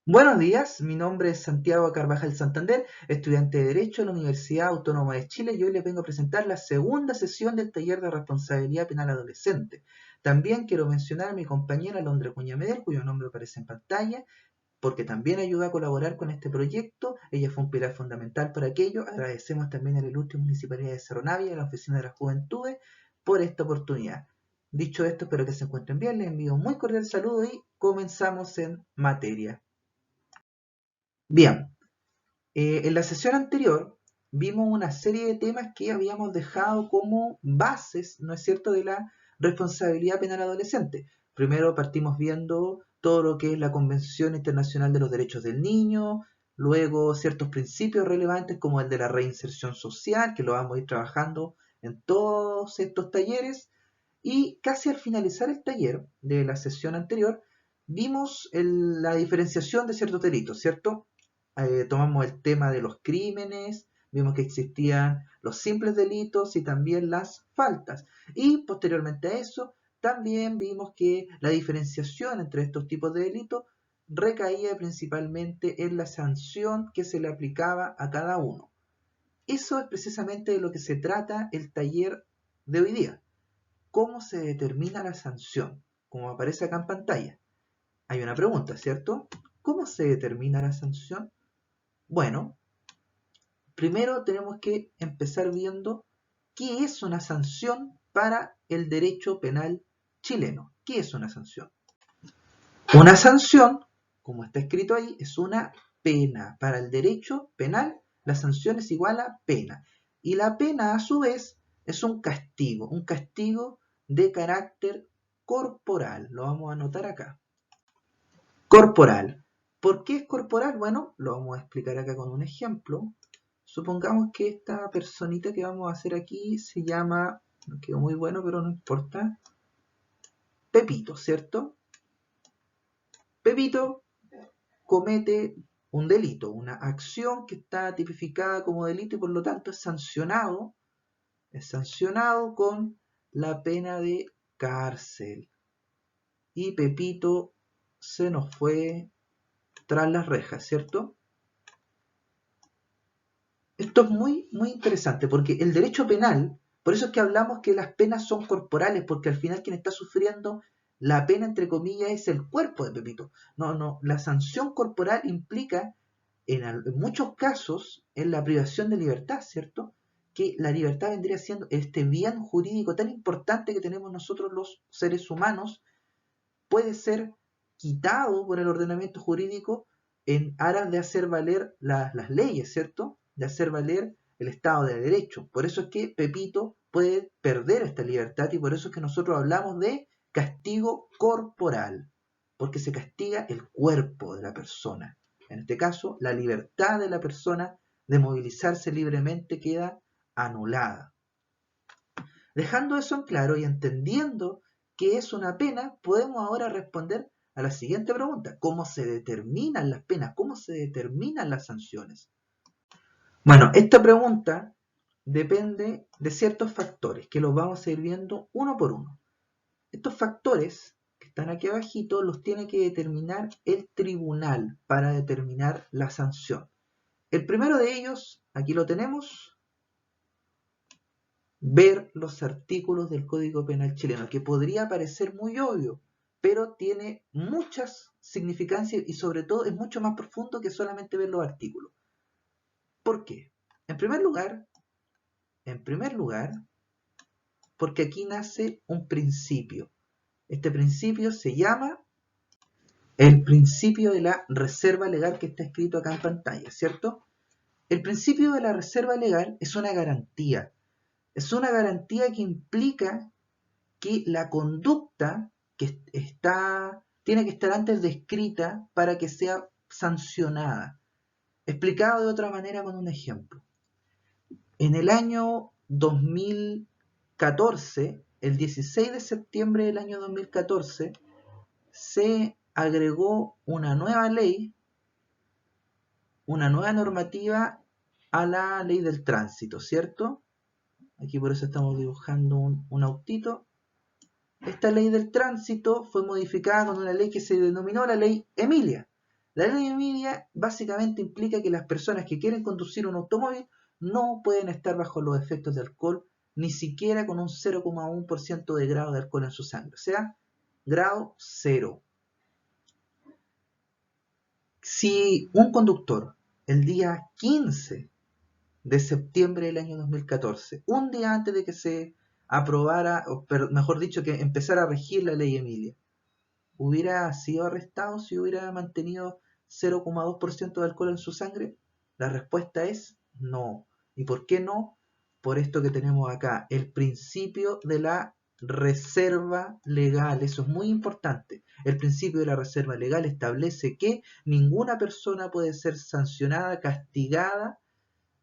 Buenos días, mi nombre es Santiago Carvajal Santander, estudiante de Derecho en la Universidad Autónoma de Chile y hoy les vengo a presentar la segunda sesión del taller de responsabilidad penal adolescente. También quiero mencionar a mi compañera Londra Cuña Medel, cuyo nombre aparece en pantalla, porque también ayuda a colaborar con este proyecto. Ella fue un pilar fundamental para aquello. Agradecemos también a la ilustre Municipalidad de Cerro Navia y a la Oficina de las Juventudes por esta oportunidad. Dicho esto, espero que se encuentren bien, les envío un muy cordial saludo y comenzamos en materia. Bien, en la sesión anterior vimos una serie de temas que habíamos dejado como bases, ¿no es cierto?, de la responsabilidad penal adolescente. Primero partimos viendo todo lo que es la Convención Internacional de los Derechos del Niño, luego ciertos principios relevantes como el de la reinserción social, que lo vamos a ir trabajando en todos estos talleres, y casi al finalizar el taller de la sesión anterior, vimos la diferenciación de ciertos delitos, ¿cierto? Tomamos el tema de los crímenes, vimos que existían los simples delitos y también las faltas. Y posteriormente a eso, también vimos que la diferenciación entre estos tipos de delitos recaía principalmente en la sanción que se le aplicaba a cada uno. Eso es precisamente de lo que se trata el taller de hoy día. ¿Cómo se determina la sanción? Como aparece acá en pantalla. Hay una pregunta, ¿cierto? ¿Cómo se determina la sanción? Bueno, primero tenemos que empezar viendo qué es una sanción para el derecho penal chileno. ¿Qué es una sanción? Una sanción, como está escrito ahí, es una pena. Para el derecho penal, la sanción es igual a pena. Y la pena, a su vez, es un castigo de carácter corporal. Lo vamos a anotar acá. Corporal. ¿Por qué es corporal? Bueno, lo vamos a explicar acá con un ejemplo. Supongamos que esta personita que vamos a hacer aquí se llama, no quedó muy bueno, pero no importa, Pepito, ¿cierto? Pepito comete un delito, una acción que está tipificada como delito y por lo tanto es sancionado con la pena de cárcel. Y Pepito se nos fue tras las rejas, ¿cierto? Esto es muy interesante porque el derecho penal, por eso es que hablamos que las penas son corporales, porque al final quien está sufriendo la pena, entre comillas, es el cuerpo de Pepito. No, la sanción corporal implica, en muchos casos, en la privación de libertad, ¿cierto? Que la libertad vendría siendo este bien jurídico tan importante que tenemos nosotros los seres humanos, puede ser quitado por el ordenamiento jurídico en aras de hacer valer las leyes, ¿cierto? De hacer valer el Estado de Derecho. Por eso es que Pepito puede perder esta libertad y por eso es que nosotros hablamos de castigo corporal, porque se castiga el cuerpo de la persona. En este caso, la libertad de la persona de movilizarse libremente queda anulada. Dejando eso en claro y entendiendo qué es una pena, podemos ahora responder a la siguiente pregunta. ¿Cómo se determinan las penas? ¿Cómo se determinan las sanciones? Bueno, esta pregunta depende de ciertos factores que los vamos a ir viendo uno por uno. Estos factores que están aquí abajito los tiene que determinar el tribunal para determinar la sanción. El primero de ellos, aquí lo tenemos, ver los artículos del Código Penal chileno, que podría parecer muy obvio, pero tiene muchas significancias y sobre todo es mucho más profundo que solamente ver los artículos. ¿Por qué? En primer lugar, porque aquí nace un principio. Este principio se llama el principio de la reserva legal que está escrito acá en pantalla, ¿cierto? El principio de la reserva legal es una garantía. Es una garantía que implica que la conducta que tiene que estar antes descrita para que sea sancionada. Explicado de otra manera con un ejemplo. En el año 2014, el 16 de septiembre del año 2014, se agregó una nueva normativa a la ley del tránsito, ¿cierto? Aquí por eso estamos dibujando un autito. Esta ley del tránsito fue modificada con una ley que se denominó la ley Emilia. La ley Emilia básicamente implica que las personas que quieren conducir un automóvil no pueden estar bajo los efectos de alcohol, ni siquiera con un 0,1% de grado de alcohol en su sangre, o sea, grado cero. Si un conductor el día 15 de septiembre del año 2014, un día antes de que se aprobara, o mejor dicho, que empezara a regir la ley Emilia, hubiera sido arrestado si hubiera mantenido 0,2% de alcohol en su sangre? La respuesta es no. ¿Y por qué no? Por esto que tenemos acá, el principio de la reserva legal. Eso es muy importante. El principio de la reserva legal establece que ninguna persona puede ser sancionada, castigada,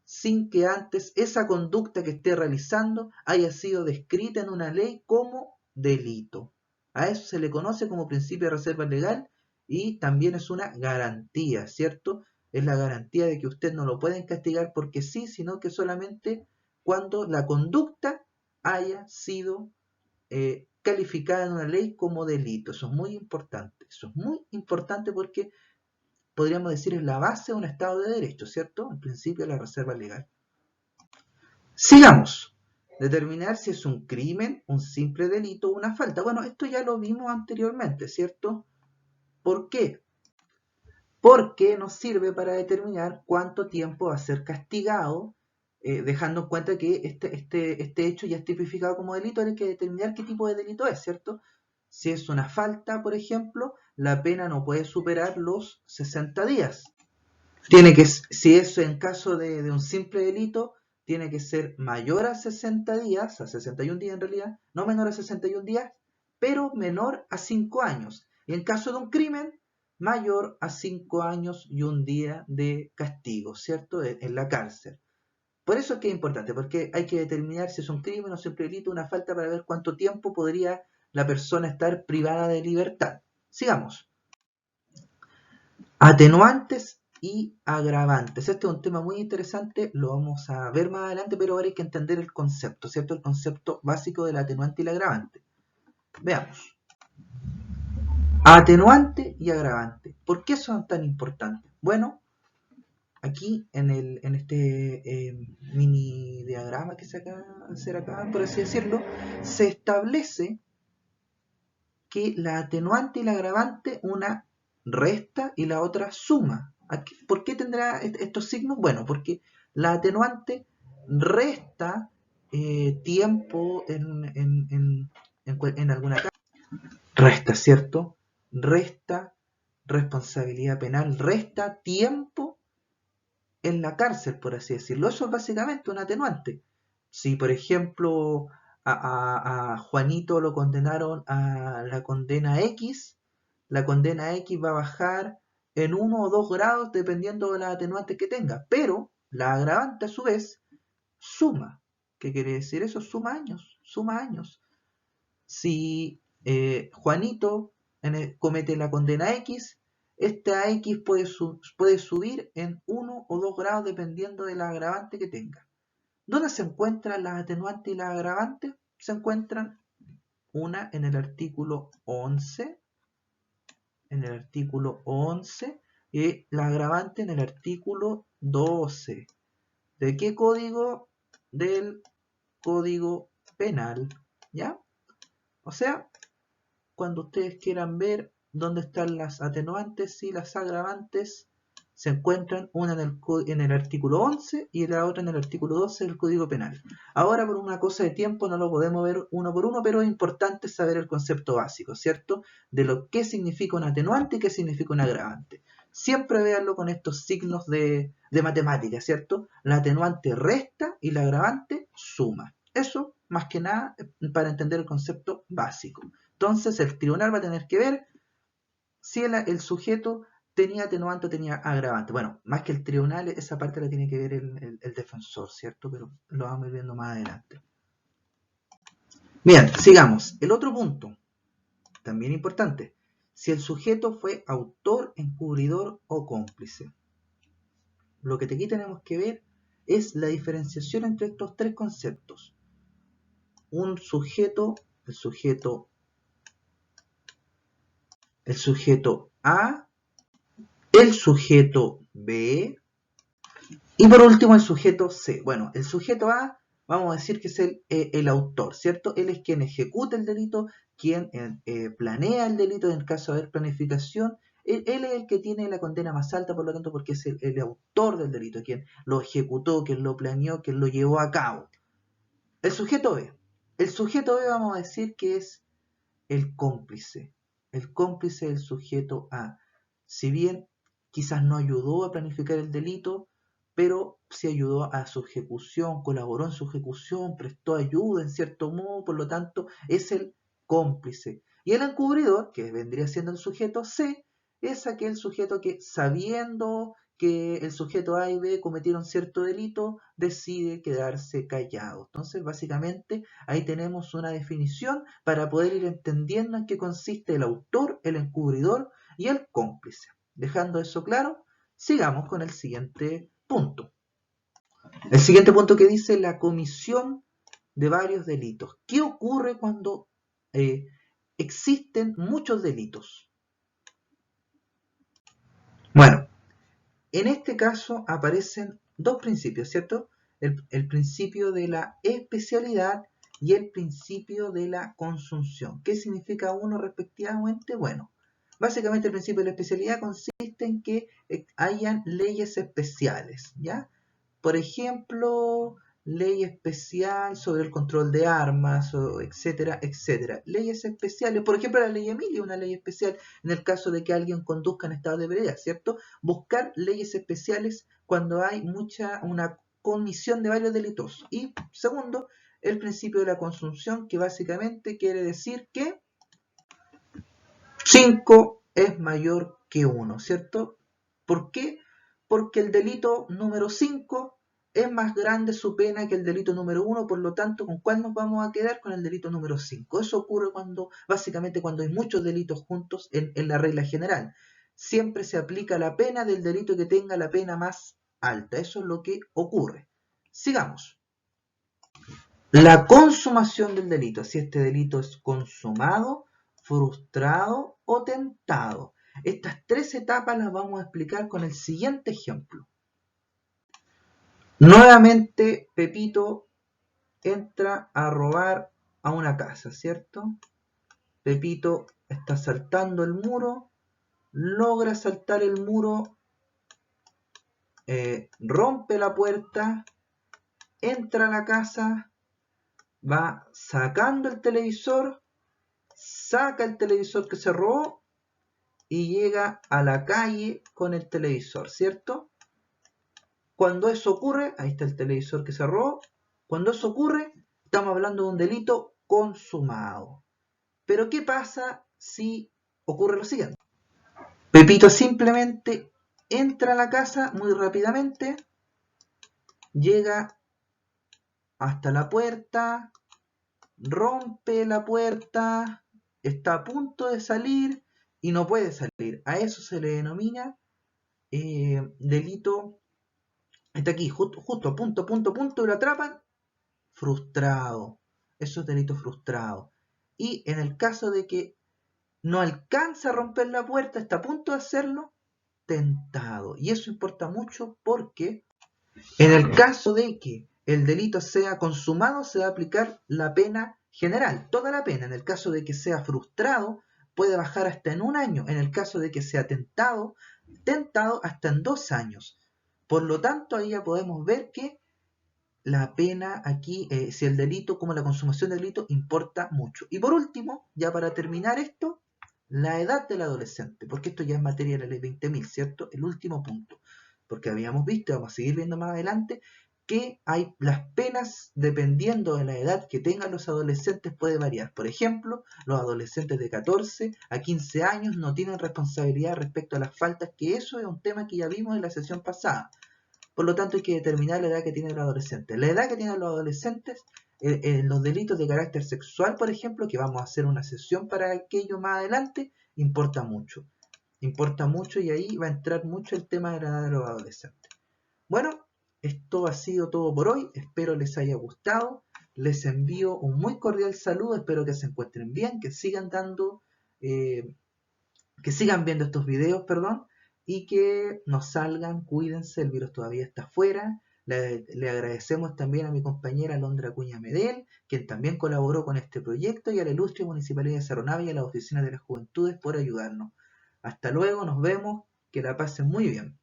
sin que antes esa conducta que esté realizando haya sido descrita en una ley como delito. A eso se le conoce como principio de reserva legal y también es una garantía, ¿cierto? Es la garantía de que usted no lo pueden castigar porque sí, sino que solamente cuando la conducta haya sido calificada en una ley como delito. Eso es muy importante. Eso es muy importante porque podríamos decir es la base de un Estado de Derecho, ¿cierto? El principio de la reserva legal. Sigamos. Determinar si es un crimen, un simple delito o una falta. Bueno, esto ya lo vimos anteriormente, ¿cierto? ¿Por qué? Porque nos sirve para determinar cuánto tiempo va a ser castigado, dejando en cuenta que este hecho ya es tipificado como delito, hay que determinar qué tipo de delito es, ¿cierto? Si es una falta, por ejemplo, la pena no puede superar los 60 días. Si es en caso de un simple delito, tiene que ser mayor a 60 días, a 61 días en realidad, no menor a 61 días, pero menor a 5 años. Y en caso de un crimen, mayor a 5 años y un día de castigo, ¿cierto? En la cárcel. Por eso es que es importante, porque hay que determinar si es un crimen o simple delito, una falta para ver cuánto tiempo podría la persona estar privada de libertad. Sigamos. Atenuantes y agravantes. Este es un tema muy interesante, lo vamos a ver más adelante, pero ahora hay que entender el concepto, ¿cierto? El concepto básico del atenuante y el agravante. Veamos. Atenuante y agravante. ¿Por qué son tan importantes? Bueno, aquí en este mini diagrama que se acaba de hacer acá, por así decirlo, se establece que la atenuante y la agravante, una resta y la otra suma. ¿Por qué tendrá estos signos? Bueno, porque la atenuante resta tiempo en alguna caso. Resta, ¿cierto? Resta responsabilidad penal, resta tiempo en la cárcel, por así decirlo. Eso es básicamente un atenuante. Si, por ejemplo, a Juanito lo condenaron a la condena X va a bajar en 1 o 2 grados dependiendo de las atenuantes que tenga. Pero la agravante, a su vez, suma. ¿Qué quiere decir eso? Suma años, suma años. Si Juanito comete la condena X, esta X puede subir en 1 o 2 grados dependiendo de la agravante que tenga. ¿Dónde se encuentran las atenuantes y las agravantes? Se encuentran una en el artículo 11, y la agravante en el artículo 12. ¿De qué código? Del Código Penal, ¿ya? O sea, cuando ustedes quieran ver dónde están las atenuantes y las agravantes, se encuentran una en el artículo 11 y la otra en el artículo 12 del Código Penal. Ahora, por una cosa de tiempo, no lo podemos ver uno por uno, pero es importante saber el concepto básico, ¿cierto? De lo que significa un atenuante y qué significa un agravante. Siempre véanlo con estos signos de matemáticas, ¿cierto? La atenuante resta y la agravante suma. Eso, más que nada, para entender el concepto básico. Entonces el tribunal va a tener que ver si el sujeto tenía atenuante o tenía agravante. Bueno, más que el tribunal, esa parte la tiene que ver el defensor, ¿cierto? Pero lo vamos a ir viendo más adelante. Bien, sigamos. El otro punto, también importante, si el sujeto fue autor, encubridor o cómplice. Lo que aquí tenemos que ver es la diferenciación entre estos tres conceptos. Un sujeto, el sujeto A, el sujeto B y por último el sujeto C. Bueno, el sujeto A vamos a decir que es el autor, ¿cierto? Él es quien ejecuta el delito, quien planea el delito en caso de haber planificación. Él es el que tiene la condena más alta, por lo tanto, porque es el autor del delito, quien lo ejecutó, quien lo planeó, quien lo llevó a cabo. El sujeto B. El sujeto B vamos a decir que es el cómplice. El cómplice del sujeto A. Si bien quizás no ayudó a planificar el delito, pero sí ayudó a su ejecución, colaboró en su ejecución, prestó ayuda en cierto modo, por lo tanto es el cómplice. Y el encubridor, que vendría siendo el sujeto C, es aquel sujeto que, sabiendo que el sujeto A y B cometieron cierto delito, decide quedarse callado. Entonces, básicamente, ahí tenemos una definición para poder ir entendiendo en qué consiste el autor, el encubridor y el cómplice. Dejando eso claro, sigamos con el siguiente punto. El siguiente punto que dice la comisión de varios delitos. ¿Qué ocurre cuando existen muchos delitos? Bueno, en este caso aparecen dos principios, ¿cierto? El principio de la especialidad y el principio de la consunción. ¿Qué significa uno respectivamente? Bueno, básicamente el principio de la especialidad consiste en que hayan leyes especiales, ¿ya? Por ejemplo, ley especial sobre el control de armas, etcétera, etcétera. Leyes especiales, por ejemplo, la ley Emilia, una ley especial en el caso de que alguien conduzca en estado de ebriedad, ¿cierto? Buscar leyes especiales cuando hay una comisión de varios delitos. Y segundo, el principio de la consunción, que básicamente quiere decir que 5 es mayor que 1, ¿cierto? ¿Por qué? Porque el delito número 5 es más grande su pena que el delito número 1, por lo tanto, ¿con cuál nos vamos a quedar? Con el delito número 5. Eso ocurre básicamente cuando hay muchos delitos juntos en la regla general. Siempre se aplica la pena del delito que tenga la pena más alta. Eso es lo que ocurre. Sigamos. La consumación del delito, si este delito es consumado, frustrado o tentado. Estas tres etapas las vamos a explicar con el siguiente ejemplo. Nuevamente, Pepito entra a robar a una casa, ¿cierto? Pepito está saltando el muro, logra saltar el muro, rompe la puerta, entra a la casa, va sacando el televisor, saca el televisor que se robó y llega a la calle con el televisor, ¿cierto? Cuando eso ocurre, ahí está el televisor que se robó, cuando eso ocurre, estamos hablando de un delito consumado. Pero ¿qué pasa si ocurre lo siguiente? Pepito simplemente entra a la casa muy rápidamente, llega hasta la puerta, rompe la puerta, está a punto de salir y no puede salir. A eso se le denomina delito, está aquí, justo, punto, y lo atrapan, frustrado. Eso es delito frustrado. Y en el caso de que no alcanza a romper la puerta, está a punto de hacerlo, tentado. Y eso importa mucho porque en el caso de que el delito sea consumado, se va a aplicar la pena general, toda la pena. En el caso de que sea frustrado, puede bajar hasta en 1 año. En el caso de que sea tentado hasta en 2 años. Por lo tanto, ahí ya podemos ver que la pena aquí, si el delito, como la consumación del delito, importa mucho. Y por último, ya para terminar esto, la edad del adolescente, porque esto ya es materia de la ley 20.000, ¿cierto? El último punto, porque habíamos visto, y vamos a seguir viendo más adelante, que hay las penas, dependiendo de la edad que tengan los adolescentes, puede variar. Por ejemplo, los adolescentes de 14 a 15 años no tienen responsabilidad respecto a las faltas, que eso es un tema que ya vimos en la sesión pasada. Por lo tanto, hay que determinar la edad que tienen los adolescentes. La edad que tienen los adolescentes en los delitos de carácter sexual, por ejemplo, que vamos a hacer una sesión para aquello más adelante, importa mucho. Importa mucho y ahí va a entrar mucho el tema de la edad de los adolescentes. Bueno, esto ha sido todo por hoy. Espero les haya gustado. Les envío un muy cordial saludo. Espero que se encuentren bien, que sigan viendo estos videos, perdón. y que nos salgan, cuídense, el virus todavía está afuera. Le agradecemos también a mi compañera Alondra Acuña Medel, quien también colaboró con este proyecto, y a la ilustre Municipalidad de Cerro Navia y a la Oficina de las Juventudes por ayudarnos. Hasta luego, nos vemos, que la pasen muy bien.